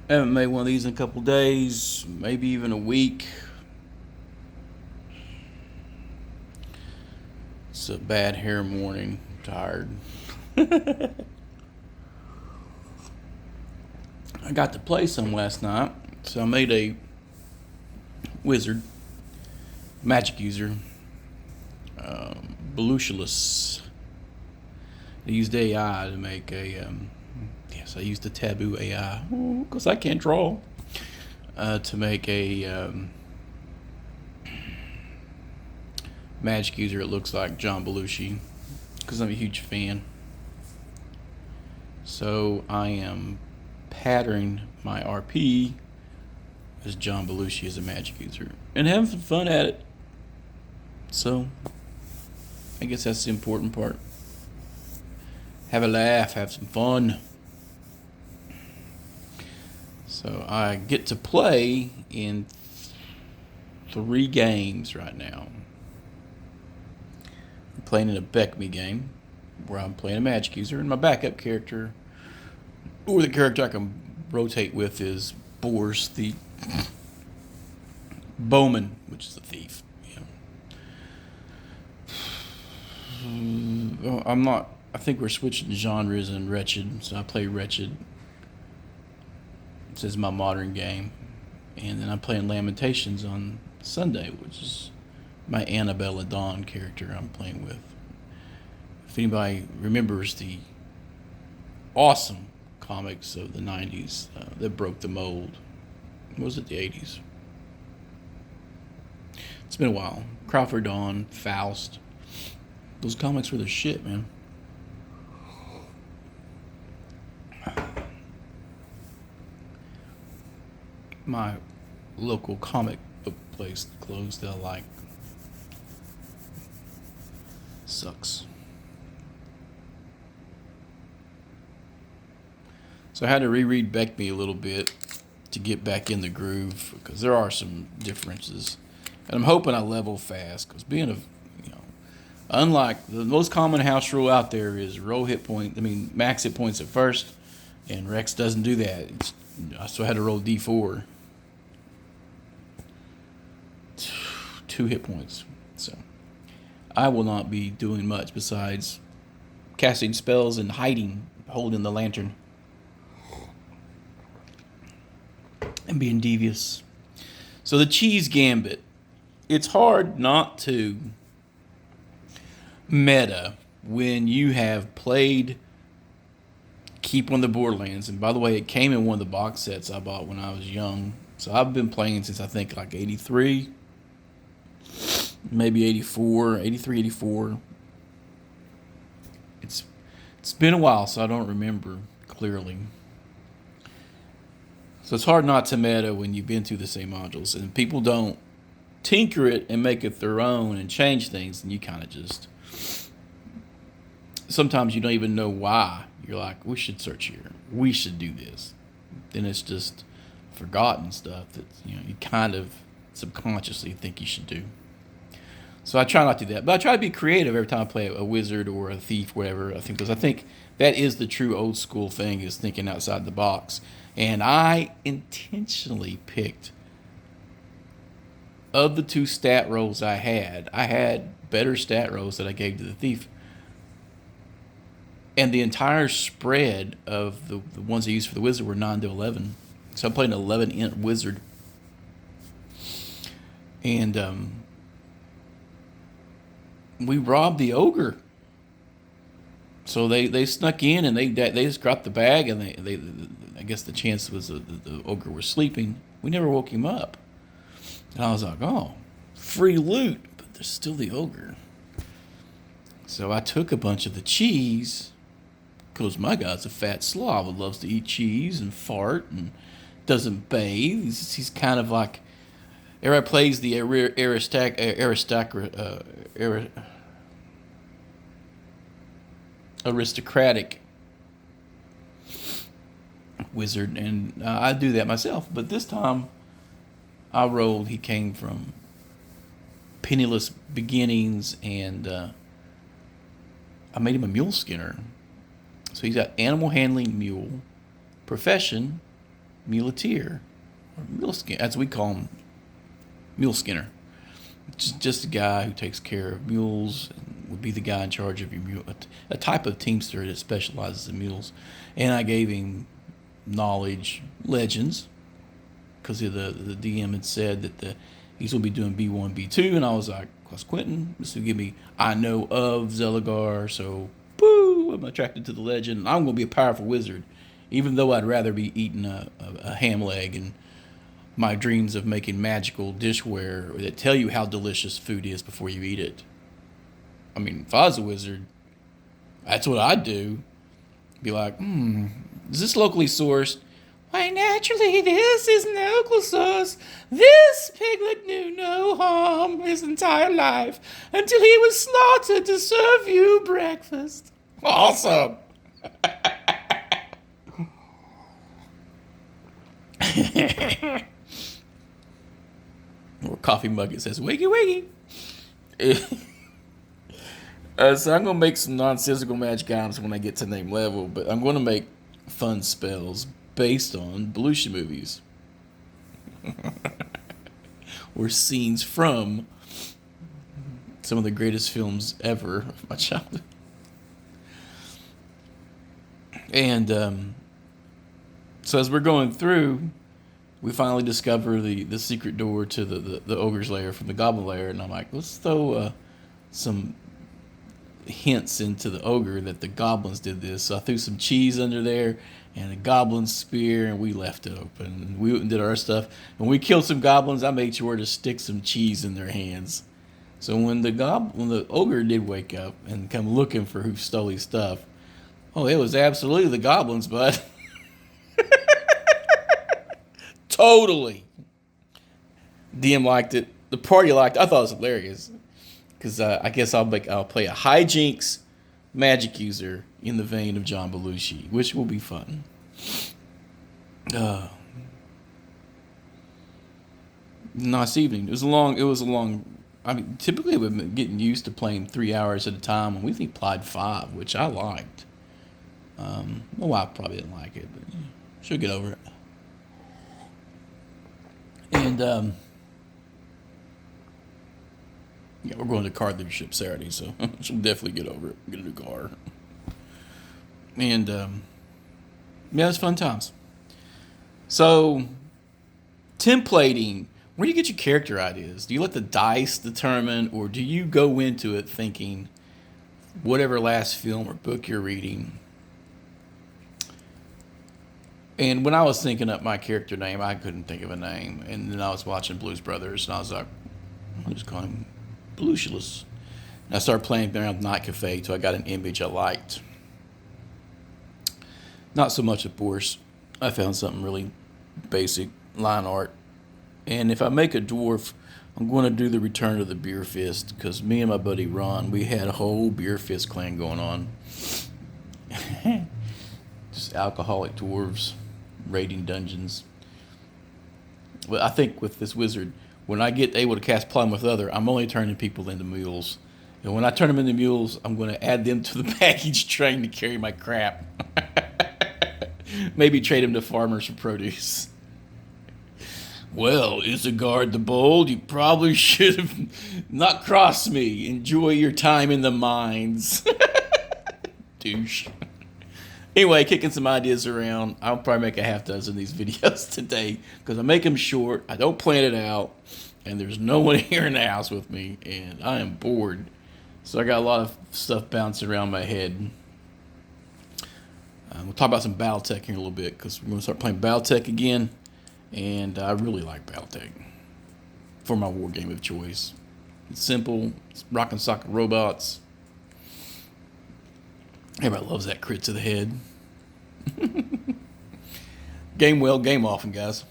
I haven't made one of these in a couple days, maybe even a week. It's a bad hair morning. I'm tired. I got to play some last night, so I made a wizard, magic user, Belushulus. I used AI to make a. Yes, I used the taboo AI because I can't draw to make a magic user. It looks like John Belushi because I'm a huge fan. So I am patterning my RP as John Belushi as a magic user and having some fun at it. So I guess that's the important part. Have a laugh, have some fun. So I get to play in 3 games right now. I'm playing in a Beck Me game where I'm playing a magic user, and my backup character, or the character I can rotate with, is Boris the Bowman, which is a thief. I'm not. I think we're switching genres in Wretched, so I play Wretched. This is my modern game, and then I'm playing Lamentations on Sunday, which is my Annabella Dawn character I'm playing with. If anybody remembers the awesome comics of the 90s that broke the mold, was it the 80s? It's been a while. Crawford Dawn, Faust. Those comics were the shit, man. My local comic book place closed. They're like, sucks. So I had to reread Beckby a little bit to get back in the groove because there are some differences, and I'm hoping I level fast because being a unlike the most common house rule out there is roll hit point. I mean max hit points at first, and Rex doesn't do that. So I had to roll D4, 2 hit points. So I will not be doing much besides casting spells and hiding, holding the lantern, and being devious. So the cheese gambit. It's hard not to meta when you have played Keep on the Borderlands. And by the way, it came in one of the box sets I bought when I was young. So I've been playing since I think like 83, maybe 84, 83, 84. It's been a while, so I don't remember clearly. So it's hard not to meta when you've been through the same modules, and people don't tinker it and make it their own and change things, and you kind of just, sometimes you don't even know why. You're like, we should search here, we should do this. Then it's just forgotten stuff that you kind of subconsciously think you should do. So I try not to do that, but I try to be creative every time I play a wizard or a thief, whatever. I think because I think that is the true old school thing, is thinking outside the box. And I intentionally picked, of the 2 stat rolls I had better stat rolls that I gave to the thief. And the entire spread of the ones I used for the wizard were 9 to 11. So I'm playing an 11 int wizard. And we robbed the ogre. So they snuck in and they just grabbed the bag, and they I guess the chance was the ogre was sleeping. We never woke him up. And I was like, oh, free loot, but there's still the ogre. So I took a bunch of the cheese, because my guy's a fat slob who loves to eat cheese and fart and doesn't bathe. He's kind of like, everybody plays the aristocratic wizard, and I do that myself. But this time, I rolled. He came from penniless beginnings, and I made him a mule skinner. So he's got animal handling mule, profession muleteer, or mule skin, as we call him, mule skinner. Just a guy who takes care of mules and would be the guy in charge of your mule, a type of teamster that specializes in mules. And I gave him knowledge, legends, because the DM had said that he's going to be doing B1, B2, and I was like, "Plus Quentin, this will give me, I know of Zelagar, so boo, I'm attracted to the legend. And I'm going to be a powerful wizard, even though I'd rather be eating a ham leg and my dreams of making magical dishware that tell you how delicious food is before you eat it. I mean, if I was a wizard, that's what I'd do. Be like, is this locally sourced? Why, naturally, this is local source. This piglet knew no harm his entire life until he was slaughtered to serve you breakfast. Awesome. Or coffee mug, it says, "Wiggy, wiggy." So I'm going to make some nonsensical magic items when I get to name level, but I'm going to make fun spells based on Belushi movies. Or scenes from some of the greatest films ever of my childhood. And so as we're going through, we finally discover the secret door to the ogre's lair from the goblin lair, and I'm like, let's throw some hints into the ogre that the goblins did this. So I threw some cheese under there and a goblin spear, and we left it open. And we did our stuff. When we killed some goblins, I made sure to stick some cheese in their hands. So when the ogre did wake up and come looking for who stole his stuff, oh, it was absolutely the goblins, bud. Totally. DM liked it. The party liked it. I thought it was hilarious. Because I guess I'll play a hijinks magic user in the vein of John Belushi, which will be fun. Nice evening. It was a long. I mean, typically we've been getting used to playing 3 hours at a time, and we played 5, which I liked. My wife probably didn't like it, but she'll get over it. And yeah, we're going to car dealership Saturday, so she'll definitely get over it. Get a new car. And yeah, it's fun times. So, templating. Where do you get your character ideas? Do you let the dice determine, or do you go into it thinking whatever last film or book you're reading? And when I was thinking up my character name, I couldn't think of a name. And then I was watching Blues Brothers, and I was like, I'll just call him Blucious. And I started playing around with Night Cafe until I got an image I liked. Not so much, of course. I found something really basic, line art. And if I make a dwarf, I'm going to do the Return of the Beer Fist, because me and my buddy Ron, we had a whole Beer Fist clan going on. Just alcoholic dwarves raiding dungeons. Well, I think with this wizard, when I get able to cast Plum with Other, I'm only turning people into mules. And when I turn them into mules, I'm going to add them to the baggage train to carry my crap. Maybe trade them to farmers for produce. Well, Isengard the Bold, you probably should have not crossed me. Enjoy your time in the mines. Douche. Anyway, kicking some ideas around. I'll probably make a half dozen of these videos today because I make them short. I don't plan it out. And there's no one here in the house with me. And I am bored. So I got a lot of stuff bouncing around my head. We'll talk about some Battletech here in a little bit because we're going to start playing Battletech again. And I really like Battletech for my war game of choice. It's simple. It's rock and socket robots. Everybody loves that crit to the head. Game well, game often, guys.